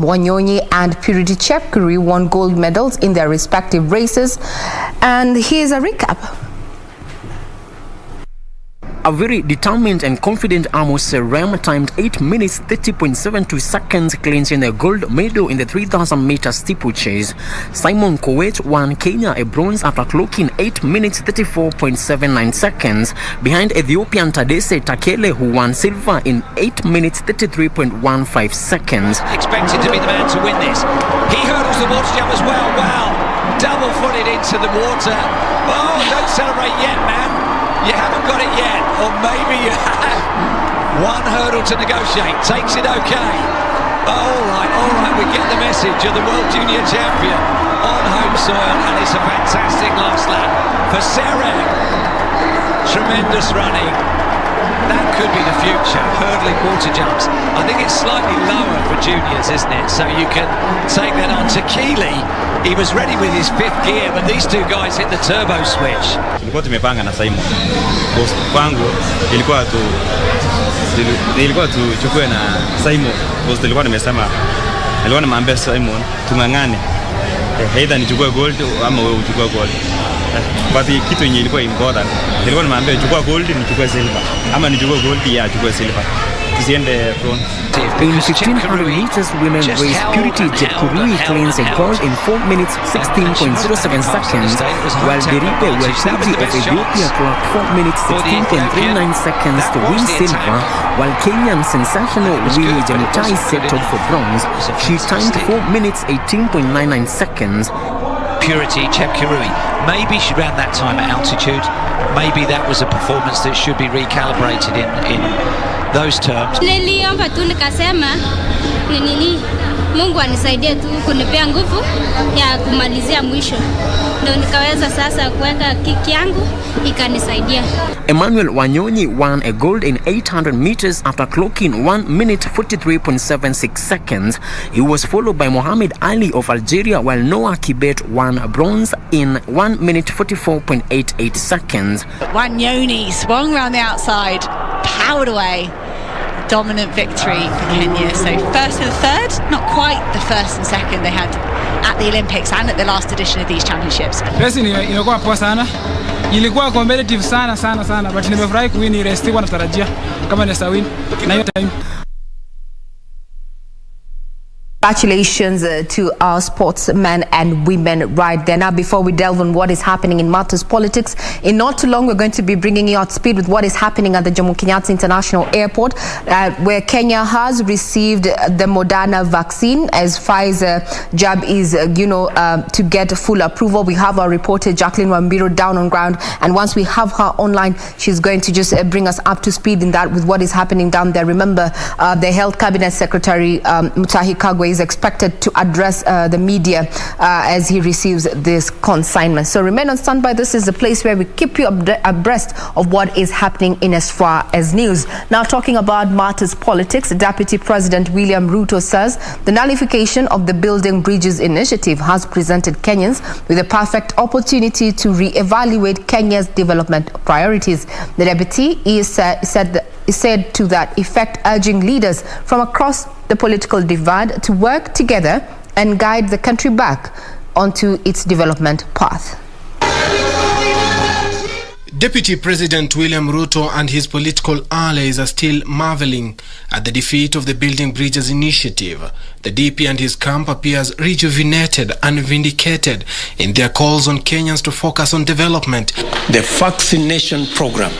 Wanyonyi and Purity Chepkirui won gold medals in their respective races. And here's a recap. A very determined and confident Amos Serem timed 8 minutes 30.72 seconds, clinching a gold medal in the 3,000-meter steeplechase. Simon Kowet won Kenya a bronze after clocking 8 minutes 34.79 seconds, behind Ethiopian Tadesse Takele, who won silver in 8 minutes 33.15 seconds. Expected to be the man to win this. He hurdles the water jump as well. Wow, double-footed into the water. Oh, don't celebrate yet, man. You haven't got it yet, or maybe you have. One hurdle to negotiate, takes it okay. All right, we get the message of the World Junior Champion on home soil, and it's a fantastic last lap for Serem. Tremendous running. That could be the future, hurdling water jumps. I think it's slightly lower for juniors, isn't it? So you can take that on to KISII. He was ready with his 5th gear, but these two guys hit the turbo switch. Tulikuwa tumepanga na Simon. Kwangu ilikuwa tuchukue na Simon. Boss tulikuwa nimemwambia Simon tungangane. Either nichukue gold ama wewe uchukue gold. But kitu yenye ilikuwa important. Nilikuwa nimemwambia chukua gold nichukue silver. Ama nichukue gold ya achukue silver. Tusiende front. In 1500 meters women race, Purity Chepkirui claims a gold in 4 minutes 16.07 seconds, while Deripe Welkuji of Ethiopia clocked 4 minutes 16.39 seconds to win silver, while Kenyan sensational Winnie Jemutai settled for bronze. She timed 4 minutes 18.99 seconds. Purity Chepkirui, maybe she ran that time at altitude. Maybe that was a performance that should be recalibrated in those terms. Niliomba tu nikasema Mungu anisaidie tu kunipea nguvu ya kumalizia mwisho. Ndio nikaweza sasa kuweka kiki yangu ikanisaidia. Emmanuel Wanyonyi won a gold in 800 meters after clocking 1 minute 43.76 seconds. He was followed by Mohamed Ali of Algeria, while Noah Kibet won bronze in 1 minute 44.88 seconds. Wanyonyi swung around the outside, powered away. Dominant victory for Kenya. So first and third, not quite the first and second they had at the Olympics and at the last edition of these championships. Race ilikuwa poa sana. Ilikuwa competitive sana, but nimefurahi kuwin race, sikuwa natarajia kama nisa win na hiyo time. Congratulations to our sportsmen and women right there. Now, before we delve on what is happening in matters politics, in not too long, we're going to be bringing you up to speed with what is happening at the Jomo Kenyatta International Airport, where Kenya has received the Moderna vaccine as Pfizer jab is, to get full approval. We have our reporter, Jacqueline Wambiro, down on ground. And once we have her online, she's going to just bring us up to speed in that with what is happening down there. Remember, the Health Cabinet Secretary, Mutahi Kagwe, is expected to address the media as he receives this consignment. So remain on standby. This is the place where we keep you abreast of what is happening in as far as news. Now, talking about matters politics, Deputy President William Ruto says the nullification of the Building Bridges initiative has presented Kenyans with a perfect opportunity to re-evaluate Kenya's development priorities. The deputy is said to that effect, urging leaders from across the political divide to work together and guide the country back onto its development path. Deputy President William Ruto and his political allies are still marveling at the defeat of the Building Bridges initiative. The DP and his camp appears rejuvenated and vindicated in their calls on Kenyans to focus on development. The vaccination program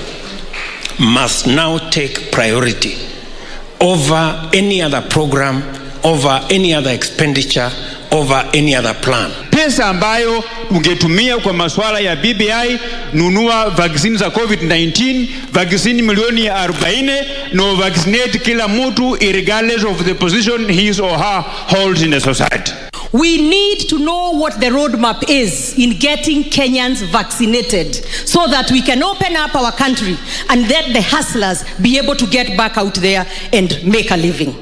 must now take priority over any other program, over any other expenditure, over any other plan. Pesa ambayo ungetumia kwa masuala ya BBI, nunua vaccine za COVID-19, vaccine milioni 40, no vaccinate kila mtu regardless of the position his or her holds in the society. We need to know what the roadmap is in getting Kenyans vaccinated so that we can open up our country and let the hustlers be able to get back out there and make a living.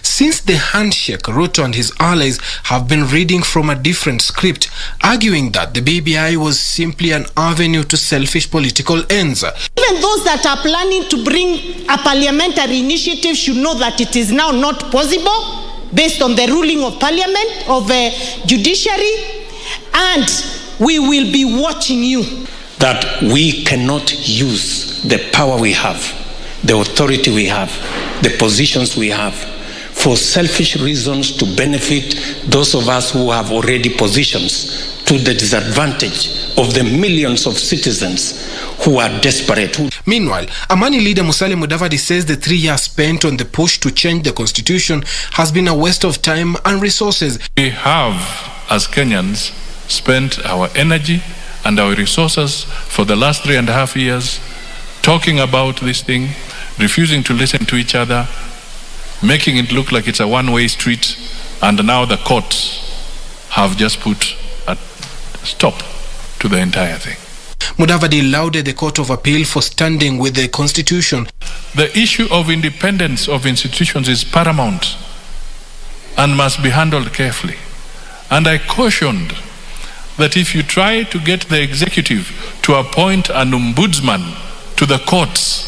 Since the handshake, Ruto and his allies have been reading from a different script, arguing that the BBI was simply an avenue to selfish political ends. Even those that are planning to bring a parliamentary initiative should know that it is now not possible. based on the ruling of parliament, of judiciary, and we will be watching you. That we cannot use the power we have, the authority we have, the positions we have, for selfish reasons to benefit those of us who have already positions to the disadvantage of the millions of citizens who are desperate. Meanwhile, Amani leader Musalia Mudavadi says the 3 years spent on the push to change the constitution has been a waste of time and resources. We have, as Kenyans, spent our energy and our resources for the last 3.5 years talking about this thing, refusing to listen to each other, making it look like it's a one-way street, and now the courts have just put a stop to the entire thing. Mudavadi lauded the Court of Appeal for standing with the Constitution. The issue of independence of institutions is paramount and must be handled carefully. And I cautioned that if you try to get the executive to appoint an ombudsman to the courts,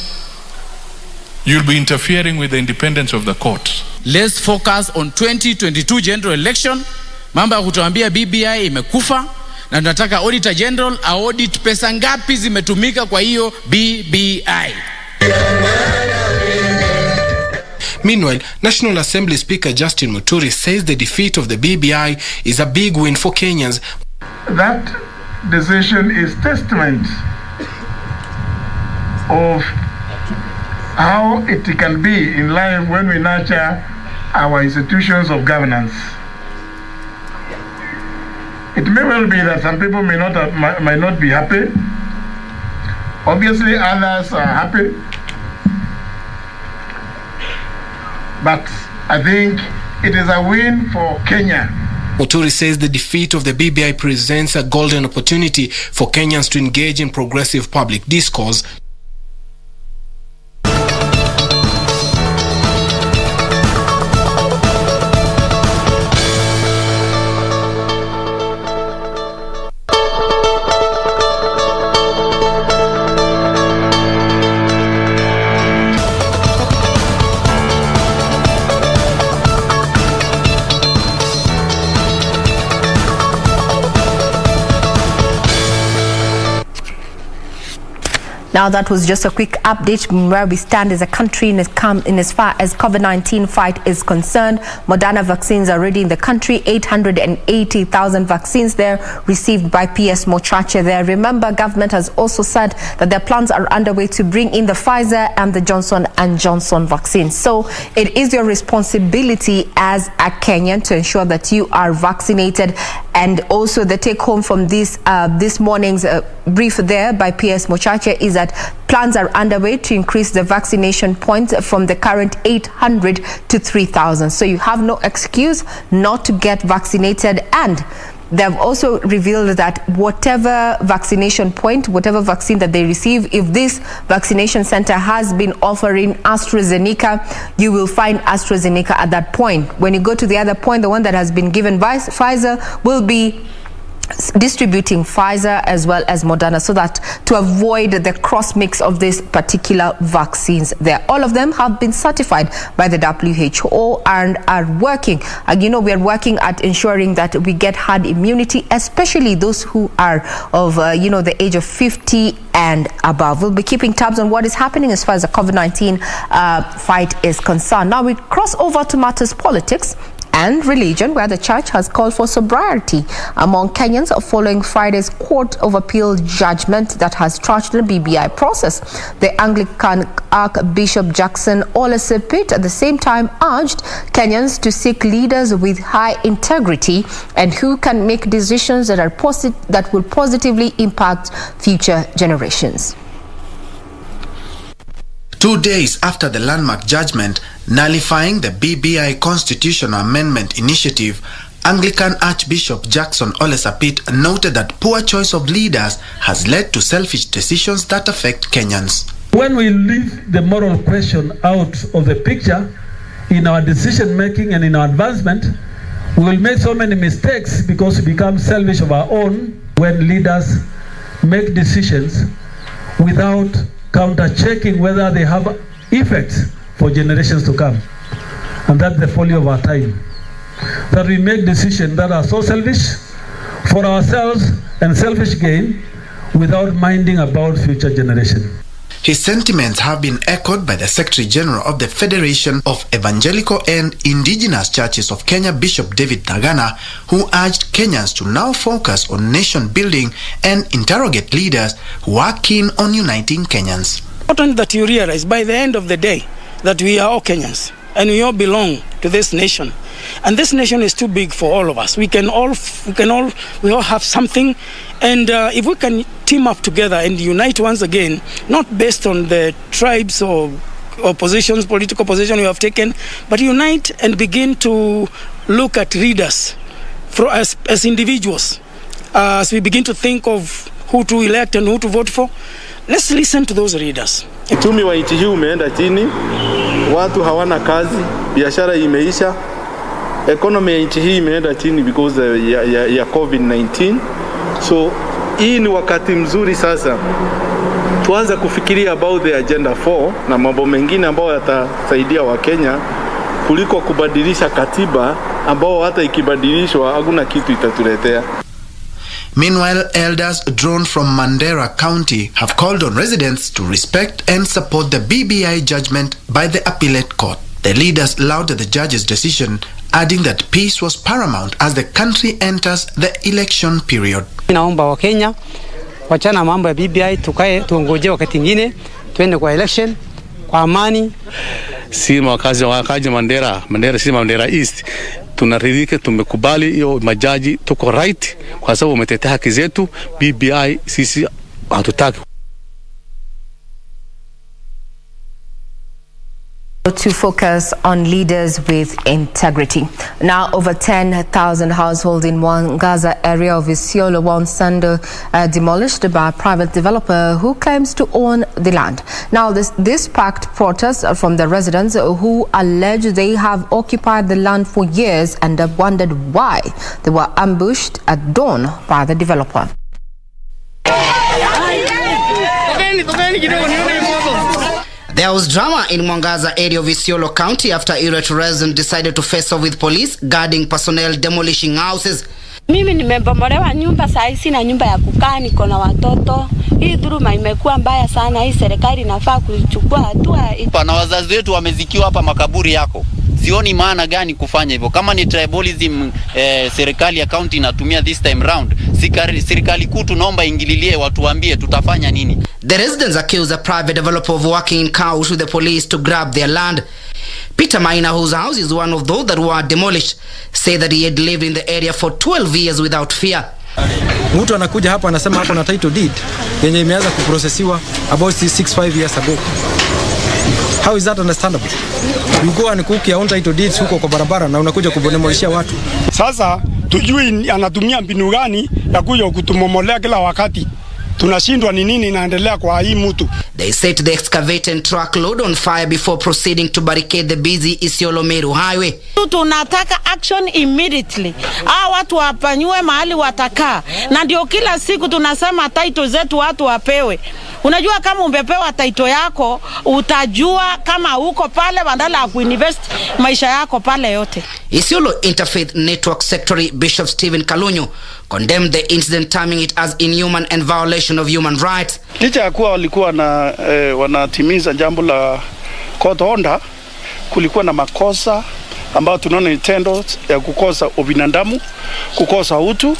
you'll be interfering with the independence of the courts. Let's focus on 2022 general election. Mambo ya kutuambia BBI imekufa na tunataka Auditor General audit pesa ngapi zimetumika kwa hiyo BBI. Meanwhile, National Assembly Speaker Justin Muturi says the defeat of the BBI is a big win for Kenyans. That decision is testament of how it can be in life when we nurture our institutions of governance. It may well be that some people might not be happy. Obviously, others are happy. But I think it is a win for Kenya. Muturi says the defeat of the BBI presents a golden opportunity for Kenyans to engage in progressive public discourse. Now that was just a quick update where we stand as a country in as far as COVID-19 fight is concerned. Moderna vaccines are already in the country. 880,000 vaccines there received by PS Mochache there. Remember, government has also said that their plans are underway to bring in the Pfizer and the Johnson & Johnson vaccines. So it is your responsibility as a Kenyan to ensure that you are vaccinated. And also the take home from this morning's brief there by PS Mochache is that plans are underway to increase the vaccination points from the current 800 to 3,000. So you have no excuse not to get vaccinated. And they've also revealed that whatever vaccination point, whatever vaccine that they receive, if this vaccination center has been offering AstraZeneca, you will find AstraZeneca at that point. When you go to the other point, the one that has been given by Pfizer will be distributing Pfizer as well as Moderna, so that to avoid the cross mix of these particular vaccines there. All of them have been certified by the WHO and are working. You know, we are working at ensuring that we get herd immunity, especially those who are of the age of 50 and above. We'll be keeping tabs on what is happening as far as the COVID-19 fight is concerned. Now we cross over to matters politics and religion, where the church has called for sobriety among Kenyans following Friday's Court of Appeal judgment that has trashed the BBI process. The Anglican Archbishop Jackson Olesepit at the same time urged Kenyans to seek leaders with high integrity and who can make decisions that will positively impact future generations. 2 days after the landmark judgment nullifying the BBI Constitutional Amendment Initiative, Anglican Archbishop Jackson Olesepit noted that poor choice of leaders has led to selfish decisions that affect Kenyans. When we leave the moral question out of the picture in our decision making and in our advancement, we will make so many mistakes because we become selfish of our own when leaders make decisions without counter-checking whether they have effects for generations to come. And that's the folly of our time. that we make decisions that are so selfish for ourselves and selfish gain without minding about future generations. His sentiments have been echoed by the Secretary General of the Federation of Evangelical and Indigenous Churches of Kenya, Bishop David Nagana, who urged Kenyans to now focus on nation building and interrogate leaders who are keen on uniting Kenyans. Important that you realize by the end of the day that we are all Kenyans and we all belong to this nation. And this nation is too big for all of us. We all have something, and if we can team up together and unite once again, not based on the tribes or positions, political position we have taken, but unite and begin to look at leaders as individuals. As we begin to think of who to elect and who to vote for, let's listen to those leaders. Uchumi wa nchi hii umeenda chini, watu hawana kazi, biashara imeisha. Economy ya nchi hii imeenda chini because ya COVID-19. So hii ni wakati mzuri sasa tuanze kufikiria about the agenda 4 na mambo mengine ambayo yatasaidia Wakenya kuliko kubadilisha katiba ambao hata ikibadilishwa hakuna kitu itatuletea. Meanwhile, elders drawn from Manyara County have called on residents to respect and support the BBI judgment by the appellate court. The leaders lauded the judge's decision, adding that peace was paramount as the country enters the election period. Naomba Wakenya wachana mambo ya BBI, tukae tuongoje wakati mwingine tuende kwa election kwa amani. Si wakazi Manyara si Manyara East, tunaridhika, tumekubali hiyo majaji, tuko right kwa sababu umetetea haki zetu. BBI sisi hatutaki. To focus on leaders with integrity. Now, over 10,000 households in Mwangaza area of ISIOLO were on Sunday demolished by a private developer who claims to own the land. Now, this sparked protests from the residents who allege they have occupied the land for years and have wondered why they were ambushed at dawn by the developer. There was drama in Mwangaza area of ISIOLO County after irate residents decided to face off with police guarding personnel demolishing houses. Mimi nimebomolewa nyumba, saa sina nyumba ya kukaa, niko na watoto. Hii dhuluma imekuwa mbaya sana, hii serikali inafaa kuchukua hatua. Na wazazi wetu wamezikiwa hapa makaburi yako. Sioni maana gani kufanya hivyo. Kama ni tribalism serikali ya county inatumia this time round, serikali kuu tunaomba ingililie, watuambie tutafanya nini. The residents accuse a private developer of working in cahoots with the police to grab their land. Peter Maina, whose house is one of those that were demolished, said that he had lived in the area for 12 years without fear. Mtu anakuja hapa anasema hapo na title deed yenye imeanza kuprocessiwa about 6-5 years ago. How is that understandable? You go and cook your own title deeds huko kwa barabara na unakuja kubonemolishia watu. Sasa tujui anatumia mbinu gani ya kuja kutumomolea kila wakati. Tunashindwa ni nini inaendelea kwa hii mtu. They set the excavating truckload on fire before proceeding to barricade the busy ISIOLO Meru highway. Tunataka action immediately. Watu wapanywe mahali watakaa. Na ndio kila siku tunasema title zetu watu wapewe. Unajua kama umbepewa title yako, utajua kama uko pale badala ya kuinvest maisha yako pale yote. ISIOLO Interfaith Network Secretary Bishop Stephen Kalunyu condemned the incident, terming it as inhuman and violation of human rights. Licha ya kuwa walikuwa wanatimiza jambo la court order, kulikuwa na makosa ambayo tunaona ni tendo ya kukosa ubinadamu, kukosa utu,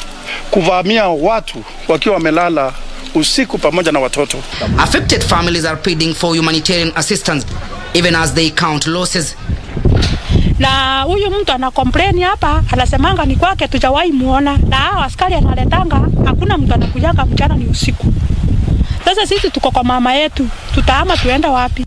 kuvamia watu wakiwa wamelala usiku pamoja na watoto. Affected families are pleading for humanitarian assistance even as they count losses. Na huyu mtu ana complain hapa, anasemanga ni kwake tujawahi muona, na hao askari analetanga, hakuna mtu anakujaga mchana ni usiku. Sasa sisi tuko kwa mama yetu, tutahama tuenda wapi?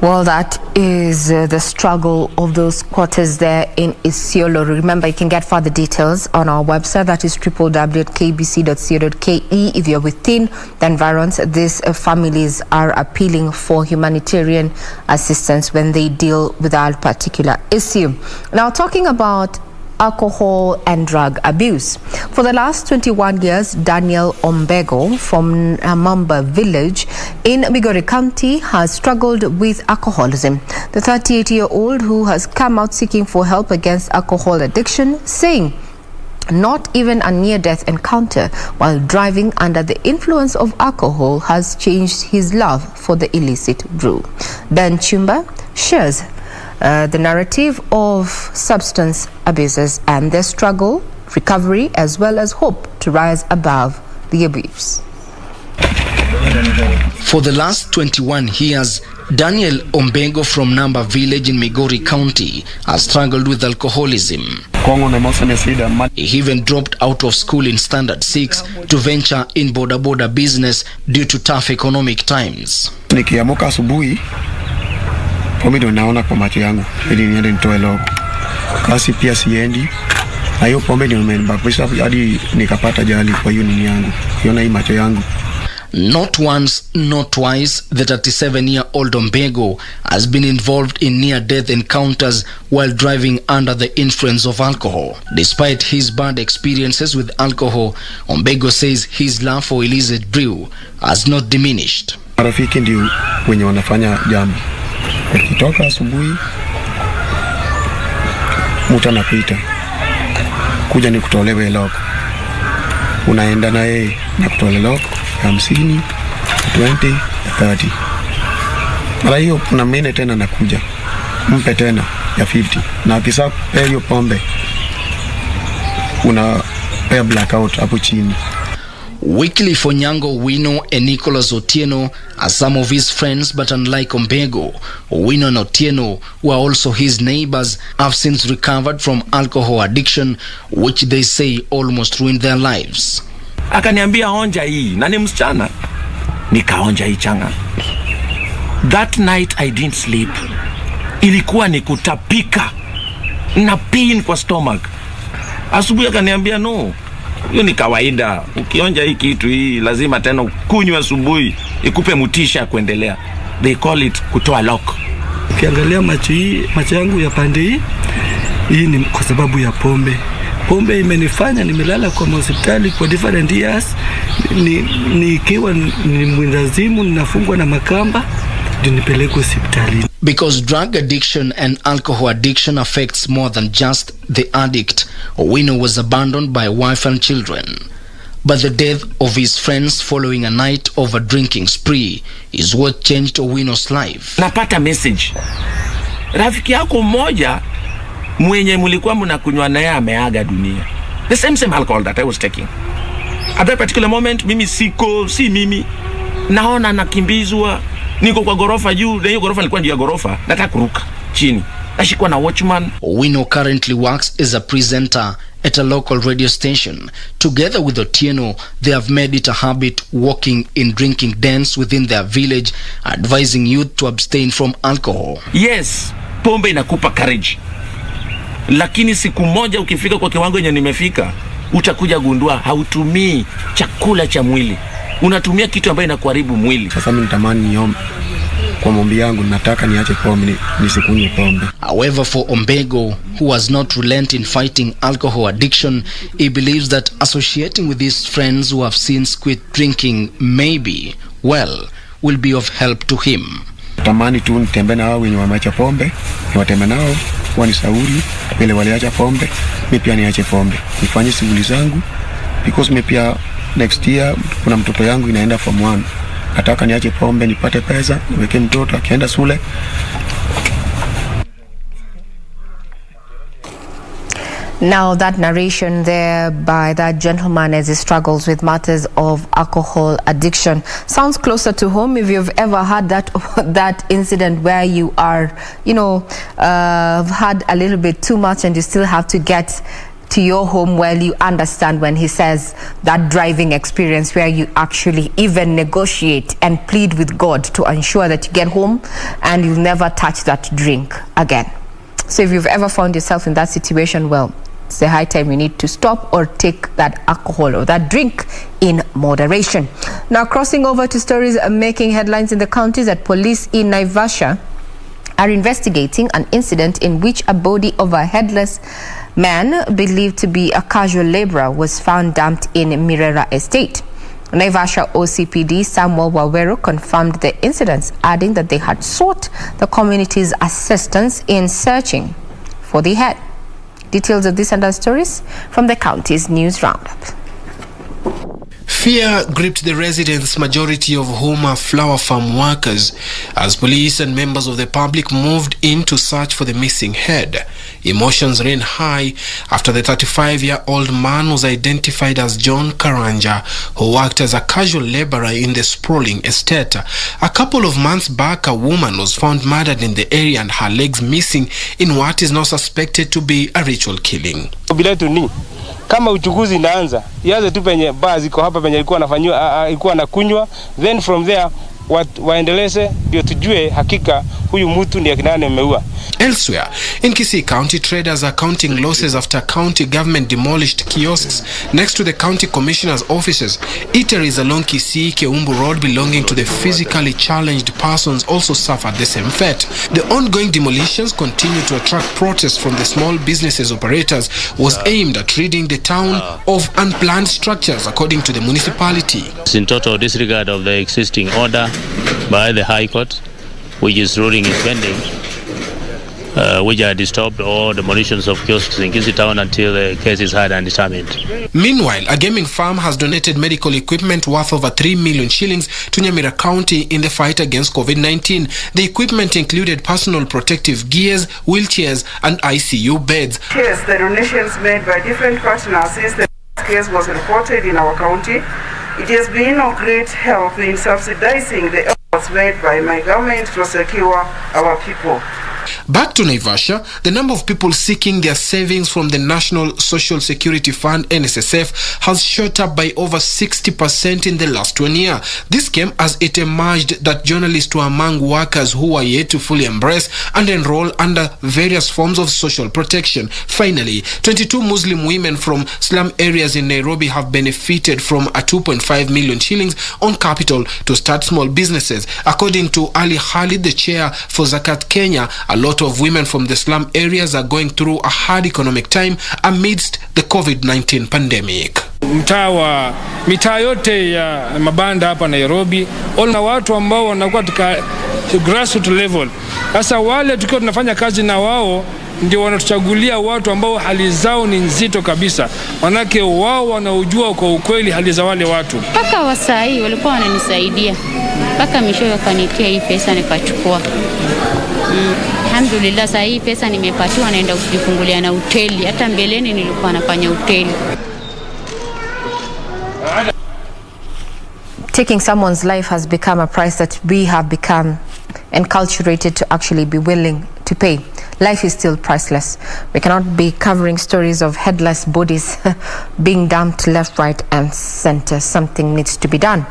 Well, that is the struggle of those quarters there in ISIOLO. Remember, you can get further details on our website. That is www.kbc.co.ke. If you're within the environs, these families are appealing for humanitarian assistance when they deal with that particular issue. Now, talking about alcohol and drug abuse. For the last 21 years, Daniel Ombego from Mamba village in Migori County has struggled with alcoholism. The 38-year-old who has come out seeking for help against alcohol addiction, saying not even a near-death encounter while driving under the influence of alcohol has changed his love for the illicit brew. Ben Chumba shares the narrative of substance abusers and their struggle, recovery, as well as hope to rise above the abuse. For the last 21 years, Daniel Ombego from Namba village in Migori County has struggled with alcoholism. He even dropped out of school in Standard 6 to venture in boda business due to tough economic times. Nikiamuka asubuhi, pombe ndio naona kwa macho yangu ili niende nitoe logo. Kasi pia siendi. Na hiyo pombe ndio imenibakisha hadi nikapata jali kwa hiyo nini yangu. Kiona hii macho yangu. Not once, not twice, the 37-year-old Ombego has been involved in near-death encounters while driving under the influence of alcohol. Despite his bad experiences with alcohol, Ombego says his love for illicit brew has not diminished. Marafiki ndio wenye wanafanya jambo. Ukitoka asubuhi, mtu anakuita. Kuja ni kutolewe loko. Unaenda na yeye na kutolewe loko. 50, 20, 30. Mara hiyo kuna mene tena nakuja. Mpe tena ya 50. Na akisa pea hiyo pombe, una pea blackout hapo chini. Weekly for Nyango Wino and Nicholas Otieno are some of his friends, but unlike Ombego, Wino and Otieno, who are also his neighbors, have since recovered from alcohol addiction, which they say almost ruined their lives. Akaniambia onja hii, na ni msichana. Nikaonja hii changa. That night I didn't sleep. Ilikuwa ni kutapika na pain kwa stomach. Asubuhi akaniambia no, hiyo ni kawaida. Ukionja hii kitu hii lazima tena kunywa asubuhi ikupe mutisha kuendelea. They call it kutoa lock. Ukiangalia macho yangu ya pande hii ni kwa sababu ya pombe. Pombe imenifanya nimelala kwa hospitali kwa different years. Nikiwa ni mwendazimu ninafungwa na makamba ndio nipelekwe hospitali. Because drug addiction and alcohol addiction affects more than just the addict, Owino was abandoned by wife and children. But the death of his friends following a night of a drinking spree is what changed Owino's life. Napata message. Rafiki yako mmoja mwenye mulikuwa mnakunywa naye ameaga dunia. The same alcohol that I was taking. At that particular moment, mimi si mimi. Naona nakimbizwa, niko kwa gorofa juu, na hiyo gorofa nilikuwa juu ya gorofa, nataka kuruka chini. Nashikwa na watchman. Owino currently works as a presenter at a local radio station. Together with Otieno, they have made it a habit walking in drinking dens within their village, advising youth to abstain from alcohol. Yes, pombe inakupa courage. Lakini siku moja ukifika kwa kiwango yenye nimefika, utakuja gundua hautumii chakula cha mwili. Unatumia kitu ambayo inakuharibu mwili. Sasa mimi natamani niombe kwa maombi yangu, nataka niache pombe, nisikunywe pombe. However, for Ombego, who has not relent in fighting alcohol addiction, he believes that associating with his friends who have since quit drinking will be of help to him. Tamani tu nitembe na wao wenye wameacha pombe, niwatembe nao, wanisauri wale waliacha pombe, mimi pia niache pombe. Nifanye shughuli zangu because mimi pia next year kuna mtoto yangu inaenda form 1. Nataka niache pombe nipate pesa, niweke mtoto akienda shule. Now that narration there by that gentleman as he struggles with matters of alcohol addiction sounds closer to home. If you've ever had that incident where you are, had a little bit too much and you still have to get to your home, well, you understand when he says that driving experience where you actually even negotiate and plead with God to ensure that you get home and you'll never touch that drink again. So if you've ever found yourself in that situation, well, it's the high time you need to stop or take that alcohol or that drink in moderation. Now, crossing over to stories making headlines in the counties, that police in Naivasha are investigating an incident in which a body of a headless man believed to be a casual laborer was found dumped in Manyara estate. Naivasha OCPD Samuel Wawero confirmed the incidents, adding that they had sought the community's assistance in searching for the head. Details of this and other stories from the county's news roundup. Fear gripped the residents, majority of whom are flower farm workers, as police and members of the public moved in to search for the missing head. Emotions ran high after the 35-year-old man was identified as John Karanja, who worked as a casual laborer in the sprawling estate. A couple of months back, a woman was found murdered in the area and her legs missing in what is now suspected to be a ritual killing. Kama uchunguzi inaanza, yaze tu penye baa ziko hapa penye alikuwa anafanywa, alikuwa anakunywa, then from there waendeleze ndio tujue hakika huyu mtu ndiye kinani ameua. Elsewhere, in KISII County, traders are counting losses after county government demolished kiosks next to the county commissioner's offices. Eateries along KISII Keumbu Road belonging to the physically challenged persons also suffered the same fate. The ongoing demolitions continue to attract protests from the small businesses operators was aimed at ridding the town of unplanned structures, according to the municipality. In total disregard of the existing order by the High Court, which is ruling is pending, which had disturbed all demolitions of kiosks in KISII town until the case is heard and determined. Meanwhile, a gaming firm has donated medical equipment worth over 3 million shillings to Manyara County in the fight against COVID-19. The equipment included personal protective gears, wheelchairs, and ICU beds. Yes, the donations made by different partners since the case was reported in our county. It has been of great help in subsidizing the efforts made by my government to secure our people. Back to Naivasha, the number of people seeking their savings from the National Social Security Fund (NSSF) has shot up by over 60% in the last 1 year. This came as it emerged that journalists were among workers who are yet to fully embrace and enroll under various forms of social protection. Finally, 22 Muslim women from slum areas in Nairobi have benefited from a 2.5 million shillings on capital to start small businesses. According to Ali Khalid, the chair for Zakat Kenya, a lot of women from the slum areas are going through a hard economic time amidst the COVID-19 pandemic. Mitaa yote ya mabanda hapa Nairobi, na watu ambao wanakuwa katika grassroots level. Sasa wale tukiwa tunafanya kazi na wao ndio wanatuchagulia watu ambao hali zao ni nzito kabisa. Manake wao wanaujua kwa ukweli hali za wale watu. Paka wasai walikuwa wananisaidia. Paka misho wakanitia hii pesa nikachukua. Alhamdulillah, sasa hii pesa nimepatiwa naenda kujifungulia na hoteli. Hata mbeleni nilikuwa nafanya hoteli. Taking someone's life has become a price that we have become enculturated to actually be willing to pay. Life is still priceless. We cannot be covering stories of headless bodies being dumped left, right, and center. Something needs to be done.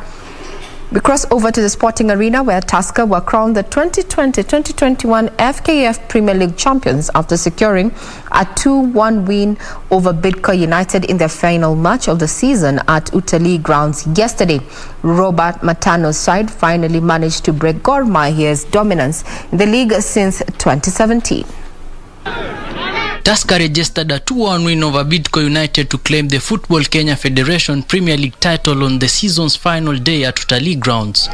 We cross over to the sporting arena where Tusker were crowned the 2020-2021 FKF Premier League champions after securing a 2-1 win over Bidco United in their final match of the season at UPTAKE grounds yesterday. Robert Matano's side finally managed to break Gor Mahia's dominance in the league since 2017. Tusker registered a 2-1 win over Bidco United to claim the Football Kenya Federation Premier League title on the season's final day at UPTAKE grounds.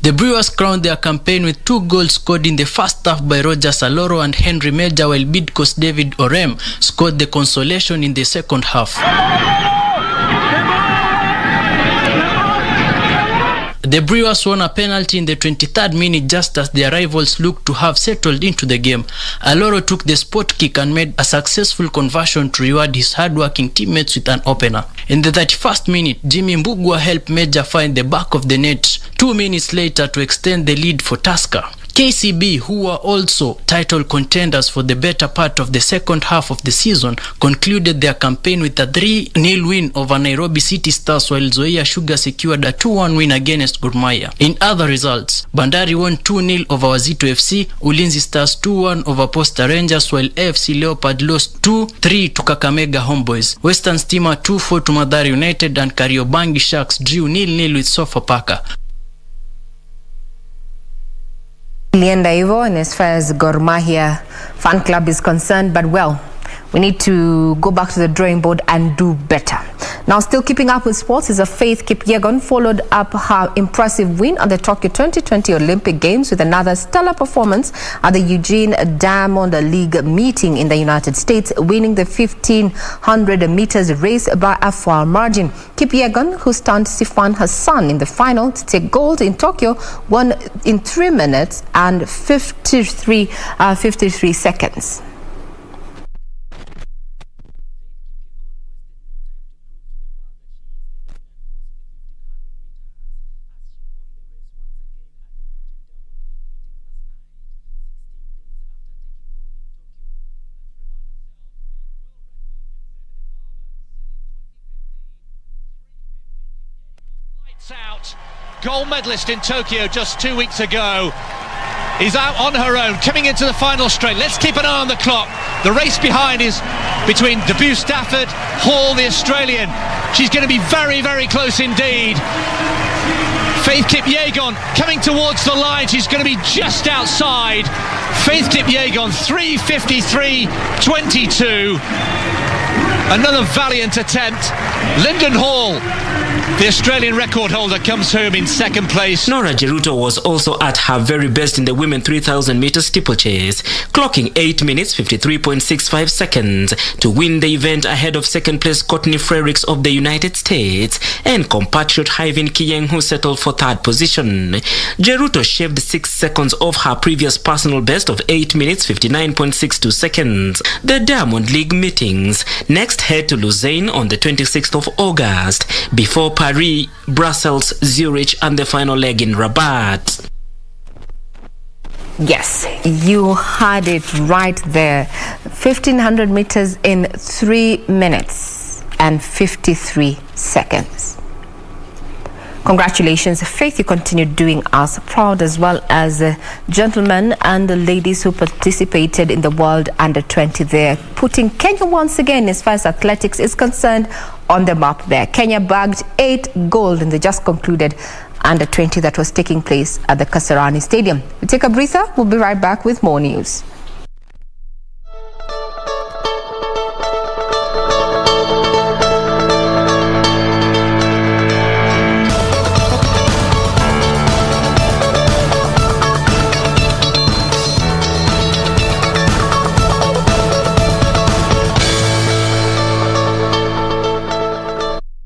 The Brewers crowned their campaign with 2 goals scored in the first half by Roger Saloro and Henry Major, while Bidco's David Orem scored the consolation in the second half. The Brewers won a penalty in the 23rd minute just as their rivals looked to have settled into the game. Aloro took the spot kick and made a successful conversion to reward his hard-working teammates with an opener. In the 31st minute, Jimmy Mbugua helped Major find the back of the net 2 minutes later to extend the lead for Tusker. KCB, who were also title contenders for the better part of the second half of the season, concluded their campaign with a 3-0 win over Nairobi City Stars, while Nzoia Sugar secured a 2-1 win against Gor Mahia. In other results, Bandari won 2-0 over Wazito FC, Ulinzi Stars 2-1 over Posta Rangers, while AFC Leopard lost 2-3 to Kakamega Homeboys. Western Stima 2-4 to Mathare United, and Kariobangi Sharks drew 0-0 with Sofapaka. Ilienda hivyo, and as far as Gor Mahia fan club is concerned, but well, we need to go back to the drawing board and do better. Now, still keeping up with sports is a Faith Kipyegon followed up her impressive win at the Tokyo 2020 Olympic Games with another stellar performance at the Eugene Diamond League meeting in the United States, winning the 1500 meters race by a far margin. Kipyegon, who stunned Sifan Hassan in the final to take gold in Tokyo, won in 3 minutes and 53 seconds. Out. Gold medalist in Tokyo just 2 weeks ago is out on her own, coming into the final straight. Let's keep an eye on the clock. The race behind is between Debut Stafford, Hall, the Australian. She's going to be very, very close indeed. Faith Kipyegon coming towards the line. She's going to be just outside. Faith Kipyegon, 3:53.22. Another valiant attempt. Lyndon Hall, the Australian record holder, comes home in second place. Nora Geruto was also at her very best in the women 3,000 meter steeplechase, clocking 8 minutes 53.65 seconds to win the event ahead of second place Courtney Fredericks of the United States and compatriot Hyvin Kiyeng, who settled for third position. Geruto shaved 6 seconds off her previous personal best of 8 minutes 59.62 seconds. The Diamond League meetings next head to Lausanne on the 26th of August before Paris, Brussels, Zurich and the final leg in Rabat. Yes, you had it right there. 1500 meters in 3 minutes and 53 seconds. Congratulations, Faith. You continue doing us proud, as well as the gentlemen and the ladies who participated in the World Under-20 there, putting Kenya once again, as far as athletics is concerned, on the map there. Kenya bagged 8 gold in the just concluded Under-20 that was taking place at the Kasarani Stadium. We take a breather. We'll be right back with more news.